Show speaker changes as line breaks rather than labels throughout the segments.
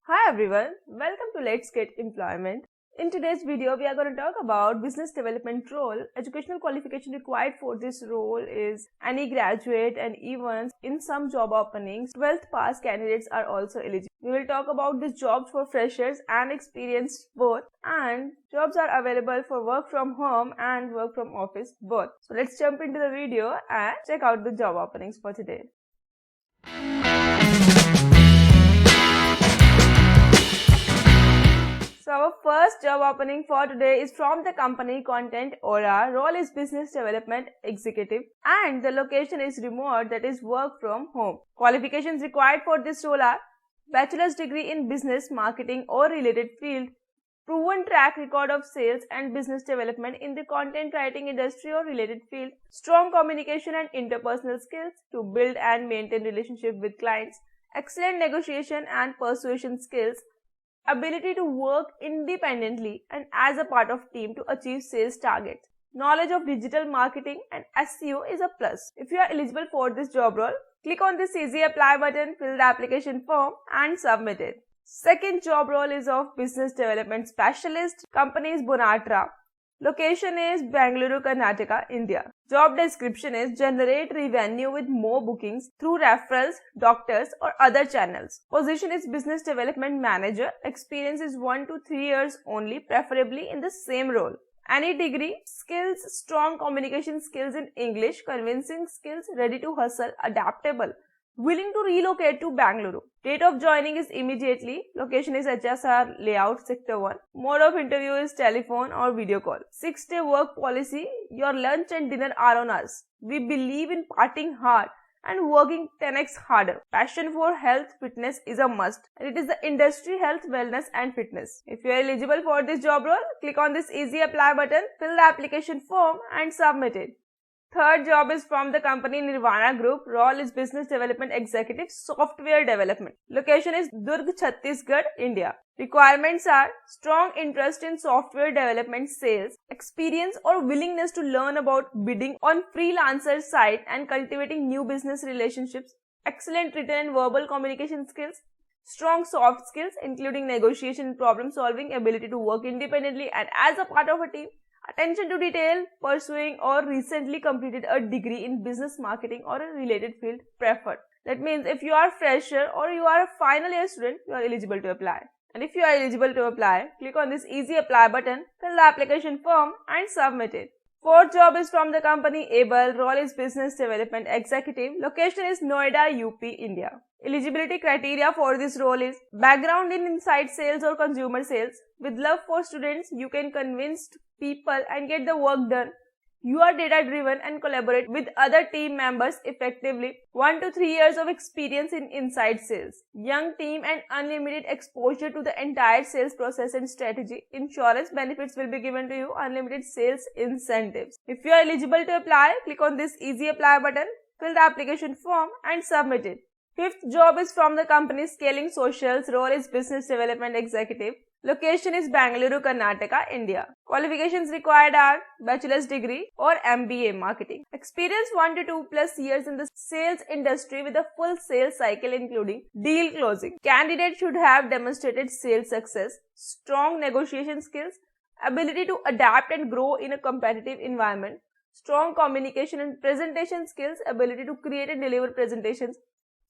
Hi everyone, welcome to Let's Get Employment. In today's video, we are going to talk about business development role. Educational qualification required for this role is any graduate, and even in some job openings, 12th pass candidates are also eligible. We will talk about these jobs for freshers and experienced both, and jobs are available for work from home and work from office both. So let's jump into the video and check out the job openings for today. So our first job opening for today is from the company Content Aura. Role is Business Development Executive and the location is remote, that is work from home. Qualifications required for this role are bachelor's degree in business, marketing or related field, proven track record of sales and business development in the content writing industry or related field, strong communication and interpersonal skills to build and maintain relationship with clients, excellent negotiation and persuasion skills, ability to work independently and as a part of team to achieve sales targets. Knowledge of digital marketing and SEO is a plus. If you are eligible for this job role, click on this easy apply button, fill the application form and submit it. Second job role is of business development specialist. Company is Bonatra. Location is Bengaluru, Karnataka, India. Job description is generate revenue with more bookings through referrals, doctors or other channels. Position is business development manager. Experience is 1 to 3 years only, preferably in the same role. Any degree, skills, strong communication skills in English, convincing skills, ready to hustle, adaptable. Willing to relocate to Bengaluru. Date of joining is immediately. Location is HSR Layout Sector 1. Mode of interview is telephone or video call. 6-day work policy. Your lunch and dinner are on us. We believe in partying hard and working 10x harder. Passion for health, fitness is a must. And it is the industry health, wellness and fitness. If you are eligible for this job role, click on this easy apply button, fill the application form and submit it. Third job is from the company Nirvana Group. Role is Business Development Executive, Software Development. Location is Durg, Chhattisgarh, India. Requirements are strong interest in software development, sales, experience or willingness to learn about bidding on freelancer site and cultivating new business relationships, excellent written and verbal communication skills, strong soft skills including negotiation and problem solving, ability to work independently and as a part of a team, attention to detail, pursuing or recently completed a degree in business marketing or a related field preferred. That means if you are a fresher or you are a final year student, you are eligible to apply. And if you are eligible to apply, click on this easy apply button, fill the application form and submit it. Fourth job is from the company Able. Role is Business Development Executive. Location is Noida, UP, India. Eligibility criteria for this role is background in inside sales or consumer sales. With love for students, you can convince people and get the work done. You are data driven and collaborate with other team members effectively. 1 to 3 years of experience in inside sales. Young team and unlimited exposure to the entire sales process and strategy. Insurance benefits will be given to you. Unlimited sales incentives. If you are eligible to apply, click on this easy apply button, fill the application form and submit it. Fifth job is from the company Scaling Socials. Role is Business Development Executive. Location is Bengaluru, Karnataka, India. Qualifications required are bachelor's degree or MBA marketing. Experience 1 to 2 plus years in the sales industry with a full sales cycle including deal closing. Candidate should have demonstrated sales success, strong negotiation skills, ability to adapt and grow in a competitive environment, strong communication and presentation skills, ability to create and deliver presentations,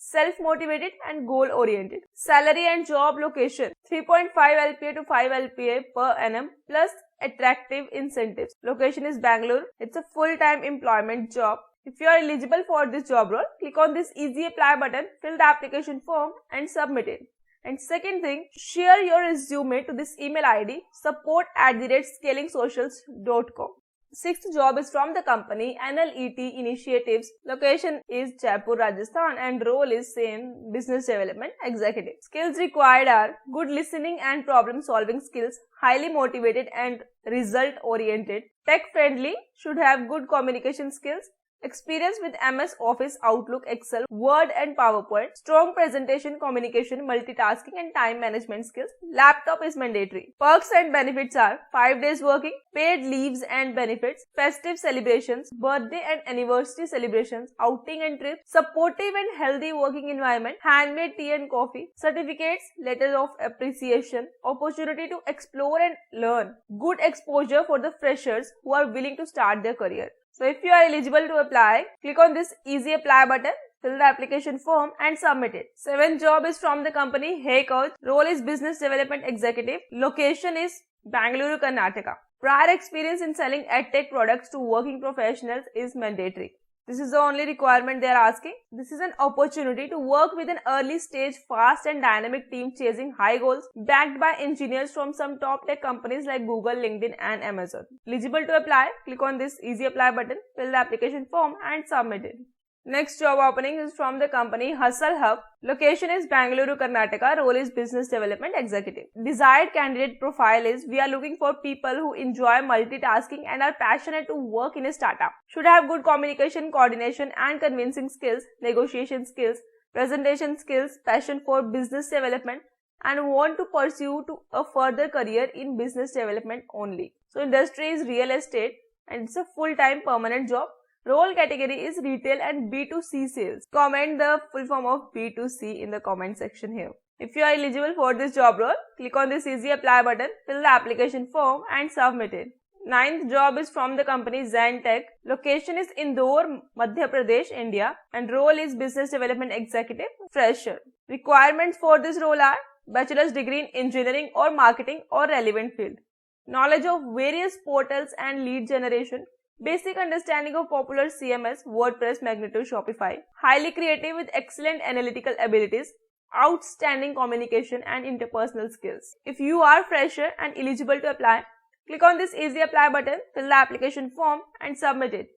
self-motivated and goal-oriented. Salary and job location 3.5 LPA to 5 LPA per annum plus attractive incentives. Location is Bangalore. It's a full-time employment job. If you are eligible for this job role, click on this easy apply button, fill the application form and submit it. And second thing, share your resume to this email ID support@scalingsocials.com. Sixth job is from the company NLET Initiatives. Location is Jaipur, Rajasthan and role is same, Business Development Executive. Skills required are good listening and problem solving skills, highly motivated and result oriented, tech friendly, should have good communication skills, Experience with MS Office, Outlook, Excel, Word and PowerPoint, strong presentation, communication, multitasking and time management skills. Laptop is mandatory. Perks and benefits are 5 days working, paid leaves and benefits, festive celebrations, birthday and anniversary celebrations, outing and trips, supportive and healthy working environment, handmade tea and coffee, certificates, letters of appreciation, opportunity to explore and learn, good exposure for the freshers who are willing to start their career. So if you are eligible to apply, click on this easy apply button, fill the application form and submit it. 7th job is from the company Hey Coach. Role is Business Development Executive. Location is Bangalore, Karnataka. Prior experience in selling EdTech products to working professionals is mandatory. This is the only requirement they are asking. This is an opportunity to work with an early stage, fast and dynamic team chasing high goals, backed by engineers from some top tech companies like Google, LinkedIn and Amazon. Eligible to apply? Click on this easy apply button, fill the application form and submit it. Next job opening is from the company Hustle Hub. Location is Bangalore, Karnataka. Role is Business Development Executive. Desired candidate profile is we are looking for people who enjoy multitasking and are passionate to work in a startup. Should have good communication, coordination and convincing skills, negotiation skills, presentation skills, passion for business development and want to pursue a further career in business development only. So industry is real estate and it's a full-time permanent job. Role category is retail and B2C sales. Comment the full form of B2C in the comment section here. If you are eligible for this job role, click on this easy apply button, fill the application form and submit it. 9th job is from the company Zen Tech. Location is Indore, Madhya Pradesh, India and role is Business Development Executive, fresher. Requirements for this role are bachelor's degree in engineering or marketing or relevant field. Knowledge of various portals and lead generation. Basic understanding of popular CMS, WordPress, Magneto, Shopify. Highly creative with excellent analytical abilities. Outstanding communication and interpersonal skills. If you are fresher and eligible to apply, click on this easy apply button, fill the application form and submit it.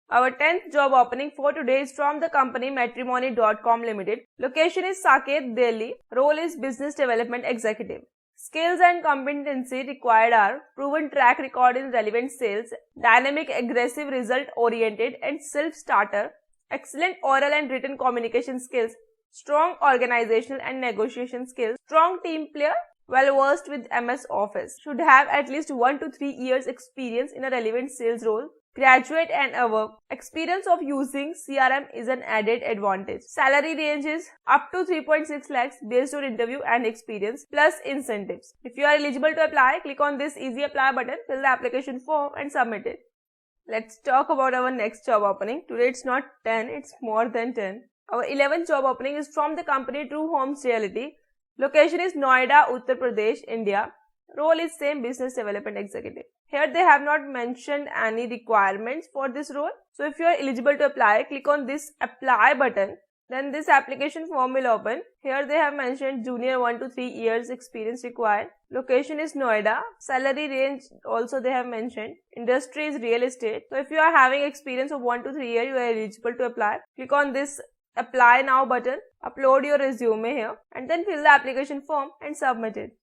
Our 10th job opening for today is from the company Matrimony.com Limited. Location is Saket, Delhi. Role is Business Development Executive. Skills and competency required are proven track record in relevant sales, dynamic, aggressive, result-oriented and self-starter, excellent oral and written communication skills, strong organizational and negotiation skills, strong team player, well versed with MS Office, should have at least 1 to 3 years experience in a relevant sales role, graduate and above. Experience of using CRM is an added advantage. Salary range is up to 3.6 lakhs based on interview and experience plus incentives. If you are eligible to apply, click on this easy apply button, fill the application form and submit it. Let's talk about our next job opening. Today it's not 10, it's more than 10. Our 11th job opening is from the company True Homes Reality. Location is Noida, Uttar Pradesh, India. Role is same, Business Development Executive. Here they have not mentioned any requirements for this role. So if you are eligible to apply, click on this apply button. Then this application form will open. Here they have mentioned junior 1 to 3 years experience required. Location is Noida. Salary range also they have mentioned. Industry is real estate. So if you are having experience of 1 to 3 years, you are eligible to apply. Click on this apply now button. Upload your resume here and then fill the application form and submit it.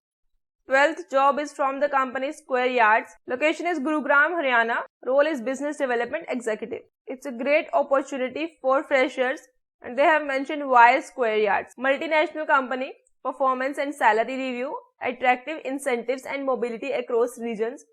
12th job is from the company Square Yards. Location is Gurugram, Haryana. Role is Business Development Executive. It's a great opportunity for freshers and they have mentioned why Square Yards. Multinational company, performance and salary review, attractive incentives and mobility across regions,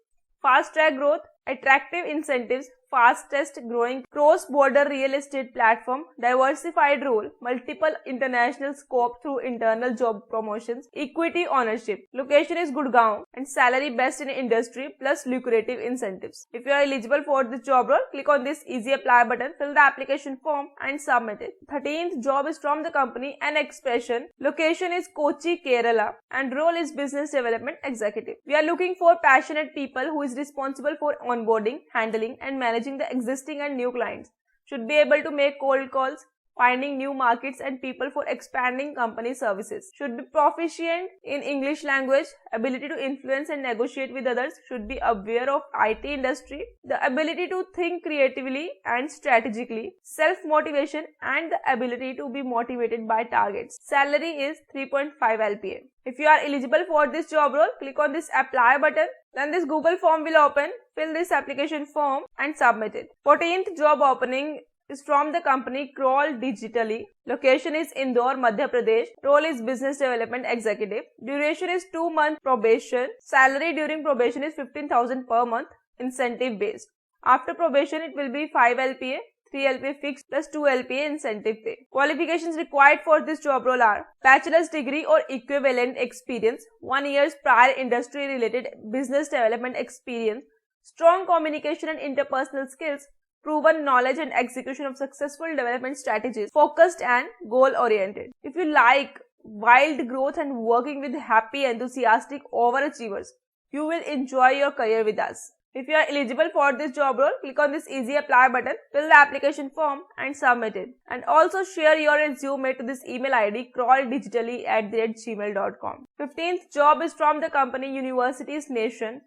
fast track growth, attractive incentives, fastest growing cross-border real estate platform, diversified role, multiple international scope through internal job promotions, equity ownership. Location is Gurgaon and salary best in industry plus lucrative incentives. If you are eligible for this job role, click on this easy apply button, fill the application form and submit it. 13th job is from the company An Expression. Location is Kochi, Kerala and role is Business Development Executive. We are looking for passionate people who is responsible for onboarding, handling and managing the existing and new clients, should be able to make cold calls, finding new markets and people for expanding company services, should be proficient in English language, ability to influence and negotiate with others, should be aware of IT industry, the ability to think creatively and strategically, self-motivation and the ability to be motivated by targets. Salary is 3.5 LPA. If you are eligible for this job role, click on this apply button. Then this Google form will open. Fill this application form and submit it. 14th job opening is from the company Crawl Digitally. Location is Indore, Madhya Pradesh. Role is Business Development Executive. Duration is 2-month probation. Salary during probation is 15,000 per month, incentive based. After probation, it will be 5 LPA, 3 LPA fixed plus 2 LPA incentive pay. Qualifications required for this job role are bachelor's degree or equivalent experience, 1 year's prior industry related business development experience, strong communication and interpersonal skills, proven knowledge and execution of successful development strategies, focused and goal-oriented. If you like wild growth and working with happy, enthusiastic overachievers, you will enjoy your career with us. If you are eligible for this job role, click on this easy apply button, fill the application form and submit it. And also share your resume to this email ID crawldigitally@gmail.com. 15th job is from the company Universities Nation.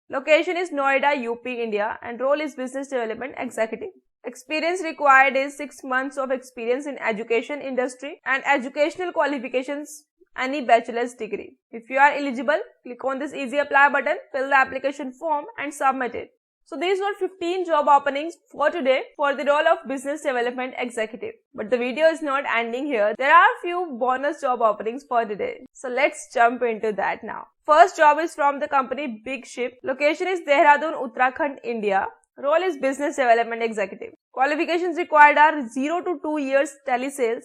Location is Noida, UP, India, and role is Business Development Executive. Experience required is 6 months of experience in education industry and educational qualifications, any bachelor's degree. If you are eligible, click on this easy apply button, fill the application form and submit it. So these were 15 job openings for today for the role of Business Development Executive. But the video is not ending here. There are a few bonus job openings for today. So let's jump into that now. First job is from the company Big Ship. Location is Dehradun, Uttarakhand, India. Role is Business Development Executive. Qualifications required are 0 to 2 years telesales,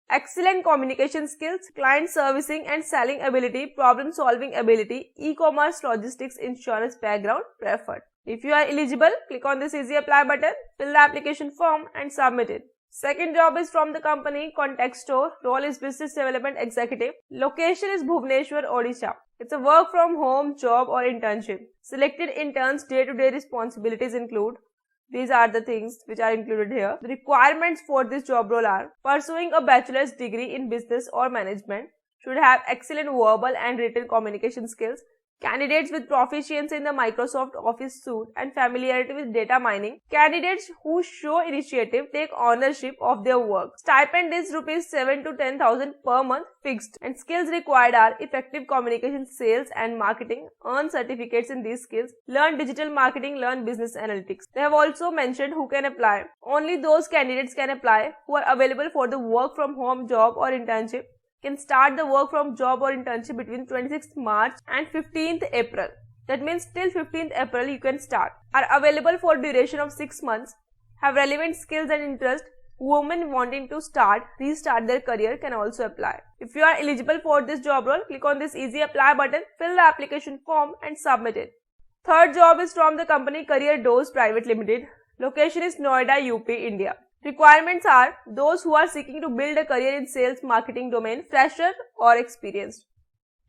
excellent communication skills, client servicing and selling ability, problem solving ability, e-commerce, logistics, insurance background preferred. If you are eligible, click on this easy apply button, fill the application form and submit it. Second job is from the company Contexto. Role is Business Development Executive. Location is Bhubaneswar, Odisha. It's a work from home job or internship. Selected interns' day-to-day responsibilities include, these are the things which are included here. The requirements for this job role are pursuing a bachelor's degree in business or management, should have excellent verbal and written communication skills, candidates with proficiency in the Microsoft Office suite and familiarity with data mining, candidates who show initiative, take ownership of their work. Stipend is rupees 7 to 10,000 per month fixed, and skills required are effective communication, sales and marketing, earn certificates in these skills, learn digital marketing, learn business analytics. They have also mentioned who can apply. Only those candidates can apply who are available for the work from home job or internship, can start the work from job or internship between 26th March and 15th April. That means till 15th April you can start. Are available for duration of 6 months. Have relevant skills and interest. Women wanting to restart their career can also apply. If you are eligible for this job role, click on this easy apply button, fill the application form and submit it. Third job is from the company Career Doors Private Limited. Location is Noida, UP, India. Requirements are those who are seeking to build a career in sales marketing domain, fresher or experienced.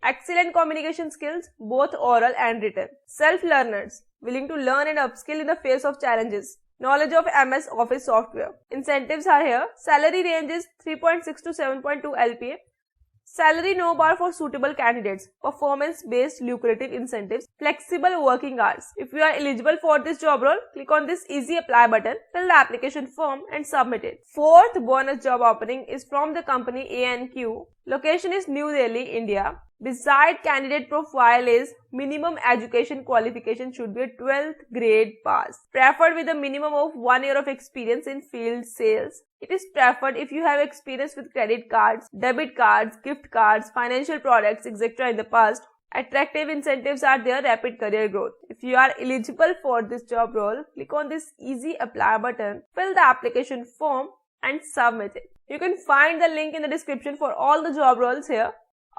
Excellent communication skills, both oral and written. Self-learners, willing to learn and upskill in the face of challenges. Knowledge of MS Office software. Incentives are here. Salary range is 3.6 to 7.2 LPA. Salary no bar for suitable candidates. Performance-based lucrative incentives. Flexible working hours. If you are eligible for this job role, click on this easy apply button, fill the application form and submit it. Fourth bonus job opening is from the company ANQ. Location is New Delhi, India. Desired candidate profile is minimum education qualification should be a 12th grade pass. Preferred with a minimum of 1 year of experience in field sales. It is preferred if you have experience with credit cards, debit cards, gift cards, financial products, etc. in the past. Attractive incentives are there, rapid career growth. If you are eligible for this job role, click on this easy apply button, fill the application form and submit it. You can find the link in the description for all the job roles here.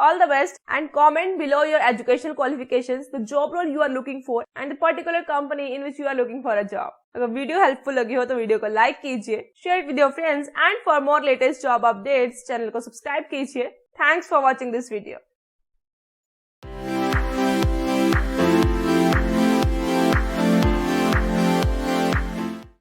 All the best and comment below your educational qualifications, the job role you are looking for and the particular company in which you are looking for a job. अगर video helpful लगी हो तो video को like कीजिए, share with your friends and for more latest job updates channel को subscribe कीजिए. Thanks for watching this video.